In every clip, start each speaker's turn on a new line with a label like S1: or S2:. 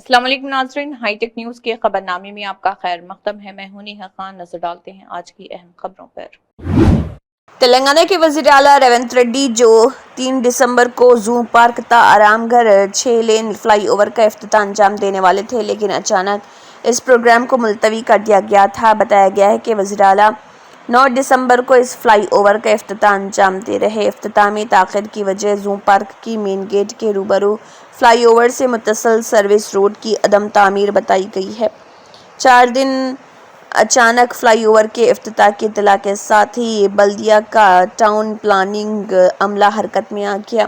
S1: अस्सलाम वालेकुम नाज़रीन, हाईटेक न्यूज़ के खबरनामे में आपका खैर मक़दम है। मैं हूं नेहा खान। नजर डालते हैं आज की अहम खबरों पर।
S2: तेलंगाना के वज़ीर आला रेवंत रेड्डी जो 3 दिसंबर को जू पार्क ता आरामघर 6 लेन फ्लाईओवर का इफ्तिताह अंजाम देने वाले थे, लेकिन अचानक इस प्रोग्राम को मुलतवी कर दिया गया था। बताया गया है कि वज़ीर आला 9 दिसंबर को इस फ्लाईओवर का इफ्तिताह अंजाम दे रहे। इफ्तिताह में ताख़ीर की वजह जू पार्क की मेन गेट के रूबरू फ्लाईओवर से मुत्तसिल सर्विस रोड की अदम तामीर बताई गई है। 4 दिन अचानक फ्लाईओवर के इफ्तिताह की इत्तला के साथ ही बल्दिया का टाउन प्लानिंग अमला हरकत में आ गया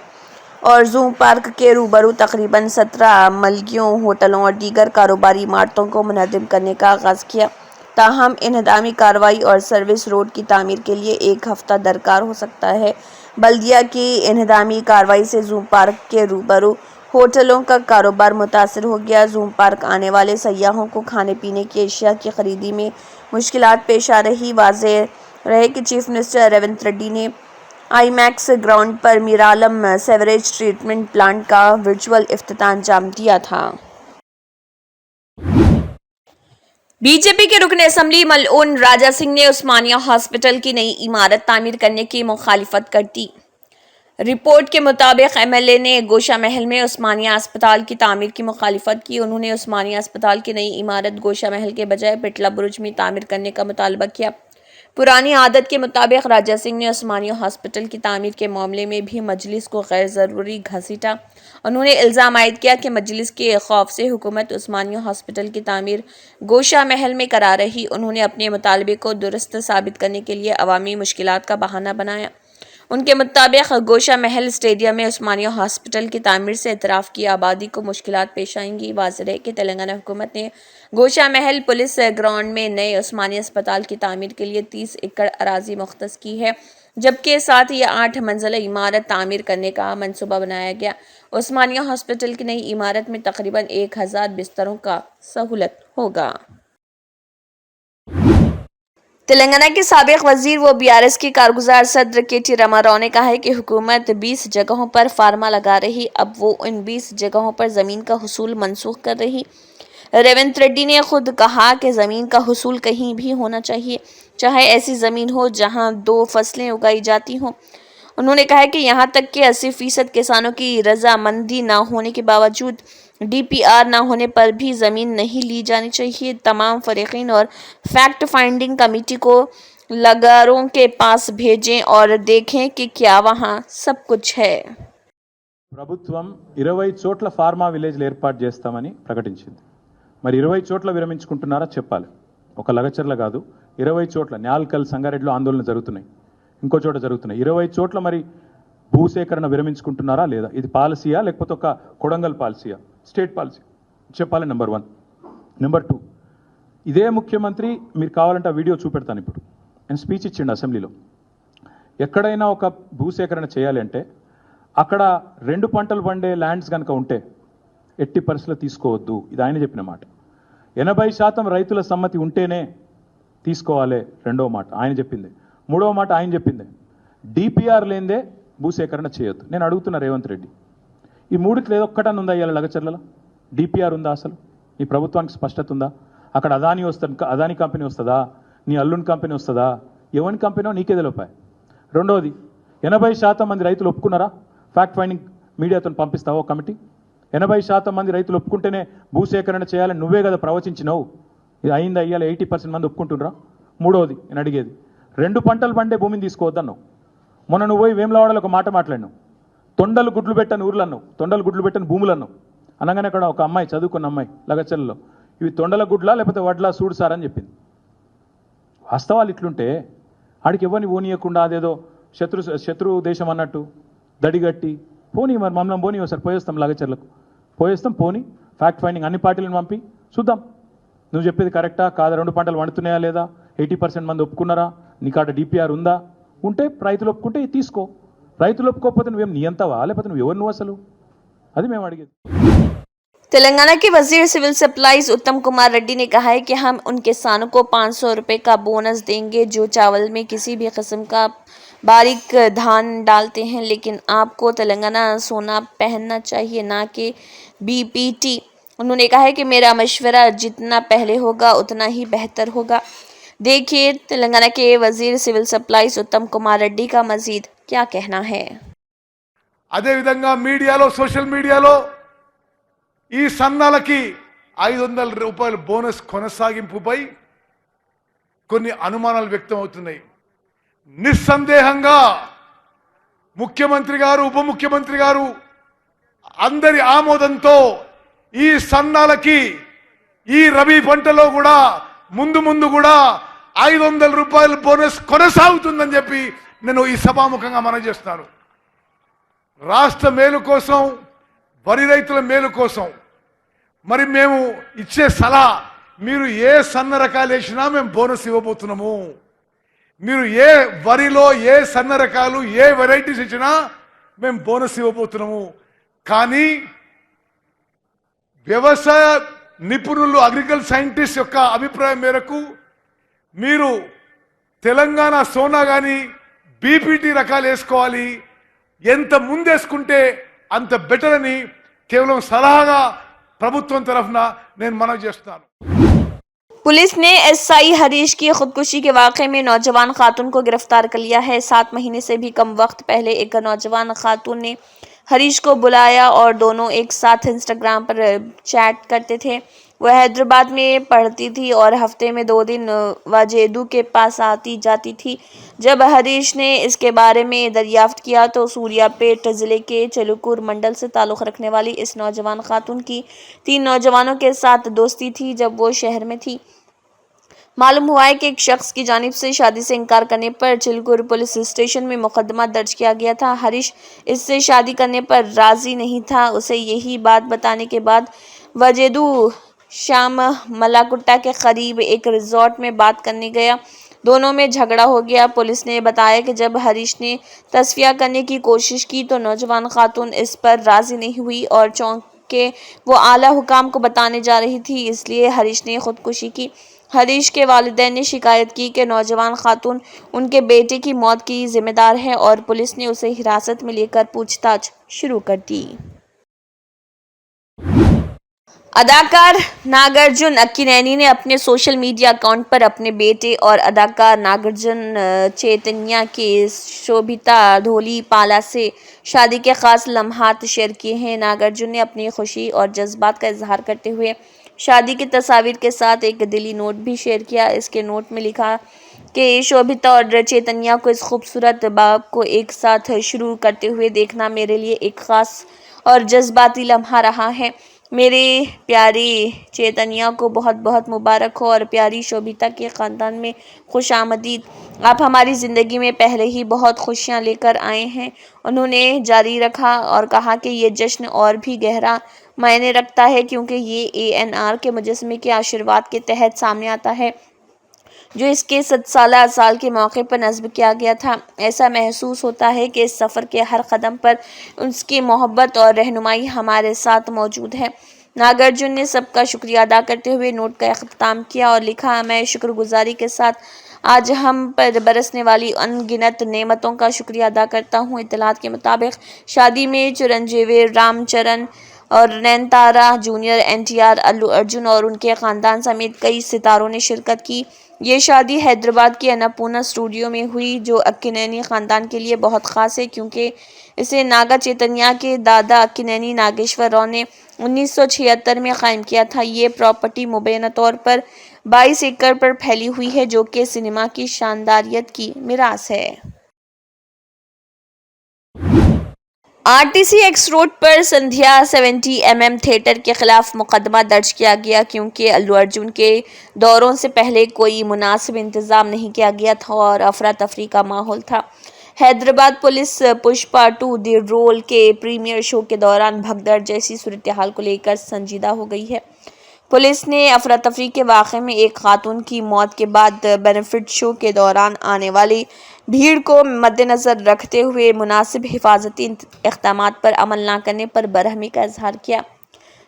S2: और जू पार्क के रूबरू तकरीबन 17 मलगियों, होटलों और दीगर कारोबारी इमारतों को मुनहदिम करने का आगाज़ किया। ताहम इन्हदामी कार्रवाई और सर्विस रोड की तामीर के लिए 1 हफ्ता दरकार हो सकता है। बल्दिया की इन्हदामी कार्रवाई से जू पार्क के रूबरू होटलों का कारोबार मुतासर हो गया। जू पार्क आने वाले सयाहों को खाने पीने की अशिया की खरीदी में मुश्किलात पेश आ रही। वाज़ेह रहे कि चीफ मिनिस्टर रेवंत रेड्डी ने आईमैक्स ग्राउंड पर मीरालम सेवरेज ट्रीटमेंट प्लांट का वर्चुअल इफ्तिताह अंजाम दिया था। बीजेपी के रुकन असम्बली मलऊन राजा सिंह ने उस्मानिया हॉस्पिटल की नई इमारत तामीर करने की मुखालिफत कर दी। रिपोर्ट के मुताबिक एमएलए ने गोशा महल में उस्मानिया अस्पताल की तामीर की मुखालिफत की। उन्होंने उस्मानिया अस्पताल की नई इमारत गोशा महल के बजाय पिटला बुरुज में तामीर करने का मुतालबा किया। पुरानी आदत के मुताबिक राजा सिंह ने उस्मानिया हॉस्पिटल की तामीर के मामले में भी मजलिस को गैर ज़रूरी घसीटा। उन्होंने इल्ज़ाम आयद किया कि मजलिस के खौफ से हुकूमत उस्मानिया हॉस्पिटल की तामीर गोशा महल में करा रही। उन्होंने अपने मुतालबे को दुरुस्त साबित करने के लिए अवामी मुश्किलात का बहाना बनाया। उनके मुताबिक गोशा महल स्टेडियम में उस्मानिया हॉस्पिटल की तामीर से इतराफ़ की आबादी को मुश्किलात पेश आएंगी। वाज़ेह है कि तेलंगाना हुकूमत ने गोशा महल पुलिस ग्राउंड में नए उस्मानिया अस्पताल की तामीर के लिए 30 एकड़ अराजी मुख्तस की है, जबकि साथ ही 8 मंजिला इमारत तामीर करने का मनसूबा बनाया गया। उस्मानिया हॉस्पिटल की नई इमारत में तकरीबन 1000 बिस्तरों का सहूलत होगा। तेलंगाना के साबिक वजीर व बीआरएस के कारगुजार सदर के.टी. रामाराव ने कहा है कि हुकूमत 20 जगहों पर फार्मा लगा रही, अब वो इन 20 जगहों पर ज़मीन का हुसूल मनसूख कर रही। रेवंत रेड्डी ने खुद कहा कि ज़मीन का हुसूल कहीं भी होना चाहिए, चाहे ऐसी ज़मीन हो जहां 2 फसलें उगाई जाती हों। उन्होंने कहा कि यहाँ तक कि 80% किसानों की रजामंदी न होने के बावजूद डीपीआर न होने पर भी ज़मीन नहीं ली जानी चाहिए। तमाम फरीकीन और फैक्ट फाइंडिंग कमेटी को लगारों के पास भेजें और देखें कि क्या वहाँ सब कुछ है।
S3: ప్రభుత్వం 20 చోట్ల ఫార్మా విలేజ్లు ఏర్పాటు చేస్తామని ప్రకటించింది. మరి 20 చోట్ల విరమించుకుంటున్నారా చెప్పాలి. ఒక లగచర్ల కాదు, 20 చోట్ల న్యాల్కల్ సంగారెడ్డిలో ఆందోళన జరుగుతున్నాయి, ఇంకో చోట జరుగుతున్నాయి. 20 చోట్ల మరి భూసేకరణ విరమించుకుంటున్నారా లేదా? ఇది పాలసీయా లేకపోతే ఒక కొడంగల్ పాలసీయా, స్టేట్ పాలసీ చెప్పాలి. నెంబర్ 1. నెంబర్ 2, ఇదే ముఖ్యమంత్రి మీరు కావాలంటే ఆ వీడియో చూపెడతాను. ఇప్పుడు నేను స్పీచ్ ఇచ్చిండు అసెంబ్లీలో. ఎక్కడైనా ఒక భూసేకరణ చేయాలి అంటే అక్కడ 2 పంటలు పండే ల్యాండ్స్ కనుక ఉంటే ఎట్టి పరిస్థితుల్లో తీసుకోవద్దు. ఇది ఆయన చెప్పిన మాట. 80% రైతుల సమ్మతి ఉంటేనే తీసుకోవాలి. రెండవ మాట ఆయన చెప్పింది. మూడవ మాట ఆయన చెప్పింది, డిపిఆర్ లేనిదే భూసేకరణ చేయొద్దు. నేను అడుగుతున్నా రేవంత్ రెడ్డి, ఈ మూడిట్లో ఏదో ఒక్కటన్నా ఉందా ఇవాళ లగచర్లలో? డిపిఆర్ ఉందా? అసలు నీ ప్రభుత్వానికి స్పష్టత ఉందా? అక్కడ అదానీ కంపెనీ వస్తుందా? నీ అల్లుని కంపెనీ వస్తుందా? ఎవరి కంపెనో నీకే తెలిపాయి. రెండవది, 80% మంది రైతులు ఒప్పుకున్నారా? ఫ్యాక్ట్ ఫైండింగ్ మీడియాతో పంపిస్తావో కమిటీ. 80% మంది రైతులు ఒప్పుకుంటేనే భూసేకరణ చేయాలని నువ్వే కదా ప్రవచించినావు. ఇది అయిందా? ఇవాళ 80% మంది ఒప్పుకుంటున్నారా? మూడవది నేను అడిగేది, 2 పంటలు పండే భూమిని తీసుకోవద్దన్నావు. మొన్న నువ్వు పోయి వేములవాడలో ఒక మాట మాట్లాడినావు. తొండలు గుడ్లు పెట్టని ఊర్లు అన్నావు, తొండలు గుడ్లు పెట్టని భూములు అన్నావు. అనగానే అక్కడ ఒక అమ్మాయి, చదువుకున్న అమ్మాయి లగచర్లలో, ఇవి తొండల గుడ్లా లేకపోతే వడ్లా చూడు సార్ అని చెప్పింది. వాస్తవాలు ఇట్లుంటే ఆడికి ఎవరిని పోనీయకుండా అదేదో శత్రు దేశం అన్నట్టు దడిగట్టి పోనీ, మరి మమ్మల్ని పోనీ ఒకసారి పోయేస్తాం, లగచర్లకు పోయేస్తాం, పోనీ ఫ్యాక్ట్ ఫైండింగ్ అన్ని పార్టీలను పంపి చూద్దాం నువ్వు చెప్పేది కరెక్టా కాదా, 2 పంటలు వండుతున్నాయా లేదా, 80% మంది ఒప్పుకున్నారా, నీకాడ డిపిఆర్ ఉందా, ఉంటే రైతులు ఒప్పుకుంటే తీసుకో, రైతులు ఒప్పుకోకపోతే నువ్వేం నియంతవా లేకపోతే నువ్వు ఎవరు నువ్వు అసలు? అది మేము అడిగేది.
S2: तेलंगाना के वजीर सिविल सप्लाईज उत्तम कुमार रेड्डी ने कहा है कि हम उन किसानों को 500 रुपये का बोनस देंगे जो चावल में किसी भी किस्म का बारीक धान डालते हैं, लेकिन आपको तेलंगाना सोना पहनना चाहिए, ना कि बीपीटी। انہوں نے کہا ہے کہ میرا مشورہ جتنا پہلے ہوگا اتنا ہی بہتر ہوگا. دیکھیے تلنگانہ کے وزیر సివిల్ సప్లైస్ ఉత్తమ్ కుమార్ రెడ్డి کا مزید کیا کہنا ہے.
S4: అదే విధంగా మీడియాలో సోషల్ మీడియాలో ఈ సన్నాలకి 500 రూపాయల బోనస్ కొనసాగింపుపై కొన్ని అనుమానాలు వ్యక్తం అవుతున్నాయి. నిస్సందేహంగా ముఖ్యమంత్రి గారు ఉప ముఖ్యమంత్రి గారు అందరి ఆమోదంతో ఈ సన్నాలకి ఈ రబీ పంటలో కూడా ముందు కూడా 500 రూపాయల బోనస్ కొనసాగుతుందని చెప్పి నేను ఈ సభాముఖంగా మనవి చేస్తున్నాను. రాష్ట్ర మేలు కోసం వరి రైతుల మేలు కోసం మరి మేము ఇచ్చే సలహా, మీరు ఏ సన్న రకాలు వేసినా మేము బోనస్ ఇవ్వబోతున్నాము. మీరు ఏ వరిలో ఏ సన్న రకాలు ఏ వెరైటీస్ ఇచ్చినా మేము బోనస్ ఇవ్వబోతున్నాము. కానీ వ్యవసాయ నిపుణులు అగ్రికల్చర్ సైంటిస్ట్ యొక్క అభిప్రాయం మేరకు మీరు తెలంగాణ సోనా కానీ బీపీటీ రకాలు వేసుకోవాలి, ఎంత ముందేసుకుంటే అంత బెటర్ అని కేవలం సలహాగా ప్రభుత్వం తరఫున నేను మనవి చేస్తున్నాను.
S2: पुलिस ने एसआई हरीश की खुदकुशी के वाकये में नौजवान खातून को गिरफ्तार कर लिया है. 7 महीने से भी कम वक्त पहले एक नौजवान खातून ने हरीश को बुलाया और दोनों एक साथ इंस्टाग्राम पर चैट करते थे. वह हैदराबाद में पढ़ती थी और हफ्ते में 2 दिन वाजेदू के पास आती जाती थी. जब हरीश ने इसके बारे में दरियाफ्त किया तो सूर्यापेट जिले के चलुकुर मंडल से ताल्लुक़ रखने वाली इस नौजवान खातून की 3 नौजवानों के साथ दोस्ती थी जब वो शहर में थी. मालूम हुआ है कि एक शख्स की जानिब से शादी से इनकार करने पर चिलकुर पुलिस स्टेशन में मुकदमा दर्ज किया गया था. हरीश इससे शादी करने पर राजी नहीं था. उसे यही बात बताने के बाद वाजेदू शाम मलाकुट्टा के करीब एक रिजॉर्ट में बात करने गया. दोनों में झगड़ा हो गया. पुलिस ने बताया कि जब हरीश ने तस्फिया करने की कोशिश की तो नौजवान खातून इस पर राजी नहीं हुई और चौंक के वो आला हुकाम को बताने जा रही थी, इसलिए हरीश ने खुदकुशी की. हरीश के वालिदैन ने शिकायत की कि नौजवान खातून उनके बेटे की मौत की जिम्मेदार है और पुलिस ने उसे हिरासत में लेकर पूछताछ शुरू कर दी. अदाकार नागार्जुन अक्किनेनी ने अपने सोशल मीडिया अकाउंट पर अपने बेटे और अदाकार नागार्जुन चैतन्या के शोभिता धोलीपाला से शादी के खास लम्हात शेयर किए हैं. नागार्जुन ने अपनी खुशी और जज्बात का इजहार करते हुए शादी की तस्वीर के साथ एक दिली नोट भी शेयर किया. इसके नोट में लिखा कि शोभिता और चैतन्या को इस खूबसूरत बाब को एक साथ शुरू करते हुए देखना मेरे लिए एक ख़ास और जज्बाती लम्हा रहा है. मेरे प्यारी चैतन्या को बहुत बहुत मुबारक हो और प्यारी शोभिता के ख़ानदान में खुश आमदीद. आप हमारी ज़िंदगी में पहले ही बहुत खुशियाँ लेकर आए हैं. उन्होंने जारी रखा और कहा कि ये जश्न और भी गहरा मायने रखता है क्योंकि ये ANR के मुजस्समे के आशीर्वाद के तहत सामने आता है जो इसके 7 साल के मौके पर नस्ब किया गया था. ऐसा महसूस होता है कि इस सफ़र के हर कदम पर उसकी मोहब्बत और रहनुमाई हमारे साथ मौजूद है. नागार्जुन ने सबका शुक्रिया अदा करते हुए नोट का अख्ताम किया और लिखा, मैं शुक्रगुजारी के साथ आज हम पर बरसने वाली अनगिनत नेमतों का शुक्रिया अदा करता हूँ. इत्तलात के मुताबिक शादी में चिरंजीवी रामचरण और नयनतारा, जूनियर NTR, अल्लू अर्जुन और उनके ख़ानदान समेत कई सितारों ने शिरकत की. ये शादी हैदराबाद के अन्नपूर्णा स्टूडियो में हुई जो अक्किनेनी ख़ानदान के लिए बहुत ख़ास है क्योंकि इसे नागा चैतन्या के दादा अक्किनेनी नागेश्वर राव ने 1976 में क़ायम किया था. ये प्रॉपर्टी मुबैना तौर पर 22 एकड़ पर फैली हुई है जो कि सिनेमा की शानदारियत की मिरास है. RTC एक्स रोड पर संध्या 70mm थिएटर के खिलाफ मुकदमा दर्ज किया गया क्योंकि अल्लू अर्जुन के दौरों से पहले कोई मुनासिब इंतज़ाम नहीं किया गया था और अफरा तफरी का माहौल था. हैदराबाद पुलिस पुष्पा 2 दी रोल के प्रीमियर शो के दौरान भगदड़ जैसी सूरत हाल को लेकर संजीदा हो गई है. पुलिस ने अफरा तफरी के वाक़े में एक खातून की मौत के बाद बेनिफिट शो के दौरान आने वाली भीड़ को मद्देनज़र रखते हुए मुनासिब हिफाजती इक़दामात पर अमल न करने पर बरहमी का इजहार किया.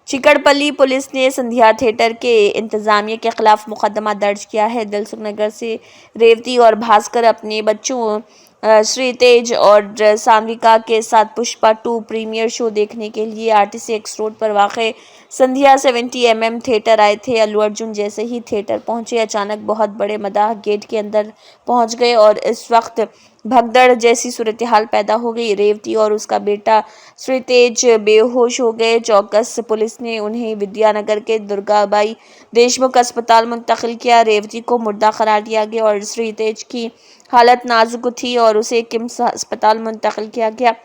S2: चिकड़पल्ली पुलिस ने संध्या थिएटर के इंतज़ामिया के ख़िलाफ़ मुकदमा दर्ज किया है. दिलसुख नगर से रेवती और भास्कर अपने बच्चों श्री तेज और सान्विका के साथ पुष्पा 2 प्रीमियर शो देखने के लिए आरटीसी एक्स रोड पर वाक़े संध्या 70mm थिएटर आए थे। अल्लू अर्जुन जैसे ही थिएटर पहुंचे अचानक बहुत बड़े मदाह गेट के अंदर पहुंच गए और इस वक्त भगदड़ जैसी सूरत हाल पैदा हो गई। रेवती और उसका बेटा श्री तेज बेहोश हो गए। चौकस पुलिस ने उन्हें विद्यानगर के दुर्गाबाई देशमुख अस्पताल मुंतकिल किया। रेवती को मुर्दा करार दिया गया और श्री तेज की हालत नाजुक थी और उसे किम्स अस्पताल मुंतकिल किया गया।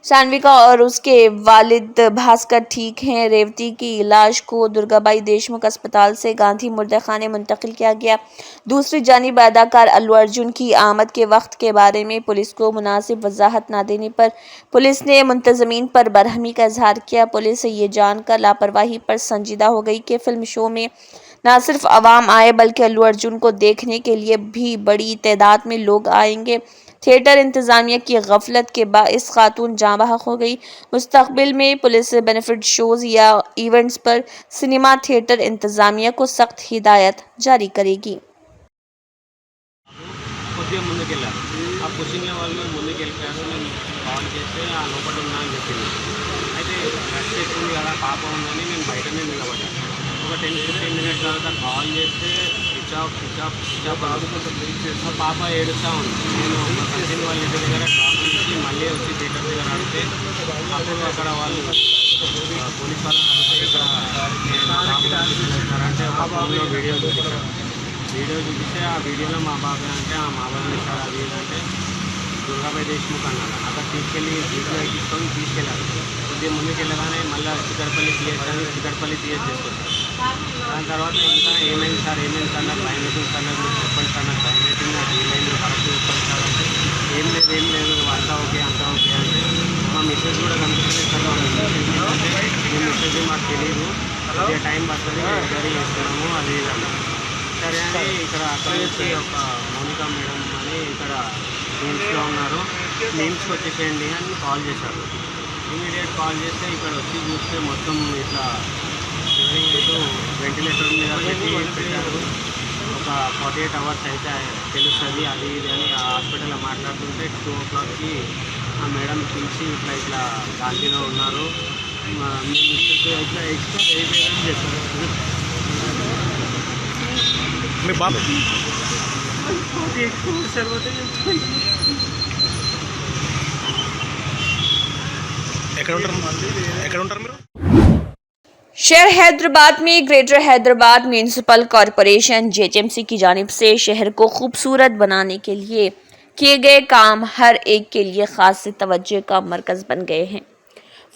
S2: सान्विका और उसके वालिद भास्कर ठीक हैं। रेवती की लाश को दुर्गाबाई देशमुख अस्पताल से गांधी मुर्दाखाने मुंतकिल किया गया। दूसरी जानिब अदाकार अल्लू अर्जुन की आमद के वक्त के बारे में पुलिस को मुनासिब वजाहत न देने पर पुलिस ने मुंतजमीन पर बरहमी का इजहार किया। पुलिस ये जानकर लापरवाही पर संजीदा हो गई कि फिल्म शो में न सिर्फ अवाम आए बल्कि अल्लू अर्जुन को देखने के लिए भी बड़ी तादाद में लोग आएंगे। थिएटर इंतजामिया की गफलत के बाइस खातून जाँ बहक हो गई। मुस्तकबिल में पुलिस बेनिफिट शोज या इवेंट्स पर सिनेमा थिएटर इंतजामिया को सख्त हिदायत जारी करेगी।
S5: కొద్దిగా ముందుకెళ్ళారు. ఆ పుషింగ్ల వాళ్ళు ముందుకెళ్ళిపోయారు. నేను కాల్ చేస్తే ఆ లోపల ఉన్నా అని చెప్పింది. అయితే రష్ ఎక్కువ ఉంది కదా, పాప ఉందని నేను బయటనే నిలబడ్డాను. ఒక 10-15 మినిట్స్ తర్వాత కాల్ చేస్తే స్విచ్ ఆఫ్ మా పాప ఏడుస్తూ ఉంది. నేను మా కజిన్ వాళ్ళ ఇంటి దగ్గర డ్రాప్ చేసి మళ్ళీ వచ్చి థియేటర్ దగ్గర ఆడితే అప్పుడు అక్కడ వాళ్ళు పోలీస్ వాళ్ళని అడిగితే ఇక్కడ అంటే ఒక ఫోన్లో వీడియో చూపిస్తే ఆ వీడియోలో మా బాబాయ్ అంటే మా బాబాయ్ ఇస్తారు అది అంటే దుర్గాబాయి దేశముఖ్ అన్నారు. అక్కడ తీసుకెళ్ళి వీడియో ఎక్కించుకొని తీసుకెళ్ళారు. కొద్దిగా ముందుకు వెళ్ళగానే మళ్ళీ చిక్కడపల్లి పిఎస్ అని చిక్కడపల్లి పిఎస్ చేసుకొచ్చారు. దాని తర్వాత ఇంకా ఏమైంది సార్ నాకు భయం అవుతుంది సార్, నాకు చెప్పండి సార్, నాకు భయం అవుతుంది, నాకు ఏమైంది కరెక్ట్ చెప్పండి సార్ అంటే ఏం లేదు అంతా ఓకే అంటే మా మెసేజ్ కూడా కనిపిస్తుంది సార్. అంటే మీ మెసేజ్ మాకు తెలియదు, కొద్దిగా టైం పడుతుంది, ఎంక్వైరీ చేస్తున్నాము అది ఇది. సరే అని ఇక్కడ అక్కడ నుంచి ఒక మౌనిక మేడం అని ఇక్కడ మీమ్స్లో ఉన్నారు, మీమ్స్కి వచ్చేసేయండి అని కాల్ చేశారు. ఇమీడియట్ కాల్ చేస్తే ఇక్కడ వచ్చి చూస్తే మొత్తం ఇట్లా షివరింగ్ అవుతూ వెంటిలేటర్ మీద పెట్టి పెట్టారు. ఒక 48 అవర్స్ అయితే తెలుస్తుంది అది ఇది అని ఆ హాస్పిటల్లో మాట్లాడుతుంటే 2 o'clockకి ఆ మేడం పిలిచి ఇట్లా గాంధీలో ఉన్నారు, మేము ఇట్లా ఎక్స్ట్రా అయిపోయారని చెప్పారు.
S6: మీ బాబు ఎక్కడ ఉంటారు మీరు?
S2: शहर हैदराबाद में greater Hyderabad municipal corporation JHMC की जानिब से शहर को खूबसूरत बनाने के लिए किए गए काम हर एक के लिए खास तवज्जो का मरकज़ बन गए हैं।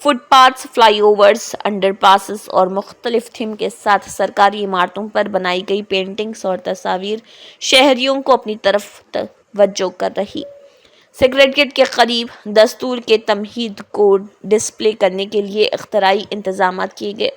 S2: फुटपाथ्स, फ्लाईओवर्स, अंडरपासेस और मुख्तलिफ थीम के साथ सरकारी इमारतों पर बनाई गई पेंटिंग्स और तस्वीर शहरियों को अपनी तरफ तवज्जो कर रही। सेक्रेटरीट के करीब दस्तूर के तमहीद को डिस्प्ले करने के लिए इख्तराई इंतजाम किए गए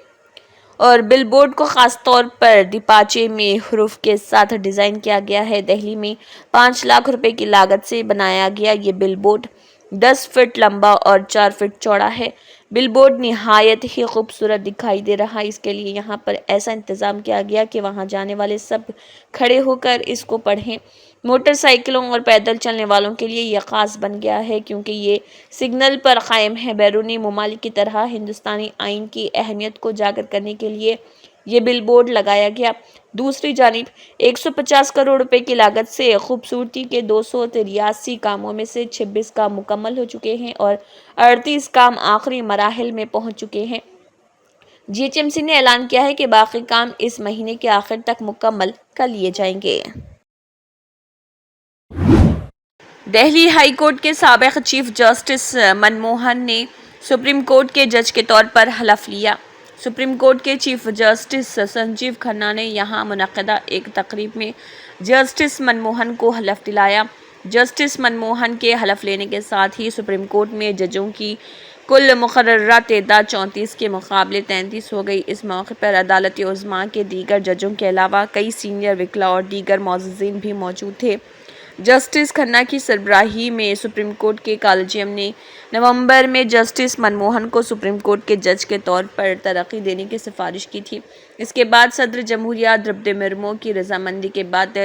S2: और बिलबोर्ड को ख़ास तौर पर दिपाचे में हरूफ के साथ डिज़ाइन किया गया है। दिल्ली में 5 लाख रुपए की लागत से बनाया गया ये बिलबोर्ड 10 फीट लंबा और 4 फीट चौड़ा है। बिलबोर्ड निहायत ही खूबसूरत दिखाई दे रहा है। इसके लिए यहाँ पर ऐसा इंतज़ाम किया गया कि वहाँ जाने वाले सब खड़े होकर इसको पढ़ें। मोटरसाइकिलों और पैदल चलने वालों के लिए यह ख़ास बन गया है क्योंकि ये सिग्नल पर कायम है। बैरूनी ममालिक की तरह हिंदुस्तानी आइन की अहमियत को उजागर करने के लिए ये बिलबोर्ड लगाया गया। दूसरी जानिब 150 करोड़ रुपए की लागत से खूबसूरती के 283 कामों में से 26 काम मुकम्मल हो चुके हैं और 38 काम आखिरी मराहिल में पहुंच चुके हैं। जीएचएमसी ने ऐलान किया है कि बाकी काम इस महीने के आखिर तक मुकम्मल कर लिए जाएंगे। दिल्ली हाई कोर्ट के साबिक चीफ जस्टिस मनमोहन ने सुप्रीम कोर्ट के जज के तौर पर हलफ लिया। सुप्रीम कोर्ट के चीफ जस्टिस संजीव खन्ना ने यहाँ मुनक़दा एक तकरीब में जस्टिस मनमोहन को हलफ दिलाया। जस्टिस मनमोहन के हलफ लेने के साथ ही सुप्रीम कोर्ट में जजों की कुल मुकर्ररा तादाद 34 के मुकाबले 33 हो गई। इस मौके पर अदालत उज़्मा के दीगर जजों के अलावा कई सीनियर वकील और दीगर मौज़्ज़ीन भी मौजूद थे। जस्टिस खन्ना की सरबराही में सुप्रीम कोर्ट के कॉलेजियम ने नवंबर में जस्टिस मनमोहन को सुप्रीम कोर्ट के जज के तौर पर तरक्की देने की सिफारिश की थी। इसके बाद सदर जमहूरिया द्रौपदी मुर्मू की रजामंदी के बाद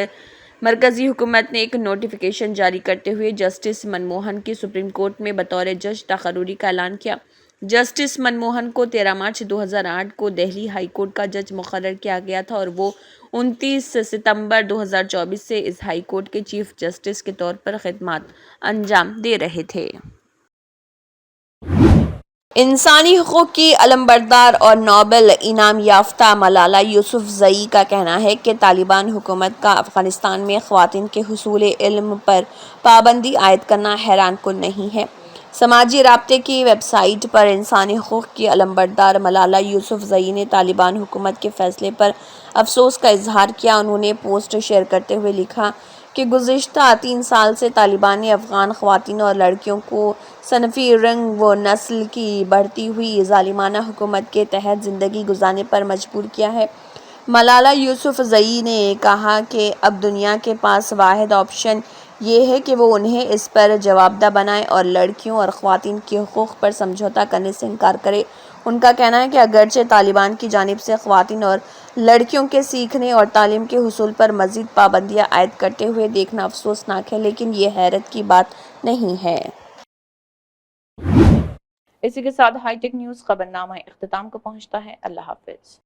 S2: مرکزی حکومت نے ایک نوٹیفیکیشن جاری کرتے ہوئے جسٹس منموہن کی سپریم کورٹ میں بطور جج تقرری کا اعلان کیا۔ جسٹس منموہن کو 13 مارچ 2008 کو دہلی ہائی کورٹ کا جج مقرر کیا گیا تھا اور وہ 29 ستمبر 2024 سے اس ہائی کورٹ کے چیف جسٹس کے طور پر خدمات انجام دے رہے تھے۔ انسانی حقوق کی علمبردار اور نوبل انعام یافتہ ملالہ یوسفزئی کا کہنا ہے کہ طالبان حکومت کا افغانستان میں خواتین کے حصول علم پر پابندی عائد کرنا حیران کن نہیں ہے۔ سماجی رابطے کی ویب سائٹ پر انسانی حقوق کی علمبردار ملالہ یوسفزئی نے طالبان حکومت کے فیصلے پر افسوس کا اظہار کیا۔ انہوں نے پوسٹ شیئر کرتے ہوئے لکھا کہ گزشتہ 3 سال سے طالبان نے افغان خواتین اور لڑکیوں کو صنفی رنگ و نسل کی بڑھتی ہوئی ظالمانہ حکومت کے تحت زندگی گزارنے پر مجبور کیا ہے۔ ملالہ یوسفزئی نے کہا کہ اب دنیا کے پاس واحد آپشن یہ ہے کہ وہ انہیں اس پر جواب دہ بنائے اور لڑکیوں اور خواتین کے حقوق پر سمجھوتا کرنے سے انکار کرے۔ ان کا کہنا ہے کہ اگرچہ طالبان کی جانب سے خواتین اور لڑکیوں کے سیکھنے اور تعلیم کے حصول پر مزید پابندیاں عائد کرتے ہوئے دیکھنا افسوسناک ہے، لیکن یہ حیرت کی بات نہیں ہے۔
S1: اسی کے ساتھ ہائی ٹیک نیوز خبرنامہ اختتام کو پہنچتا ہے۔ اللہ حافظ۔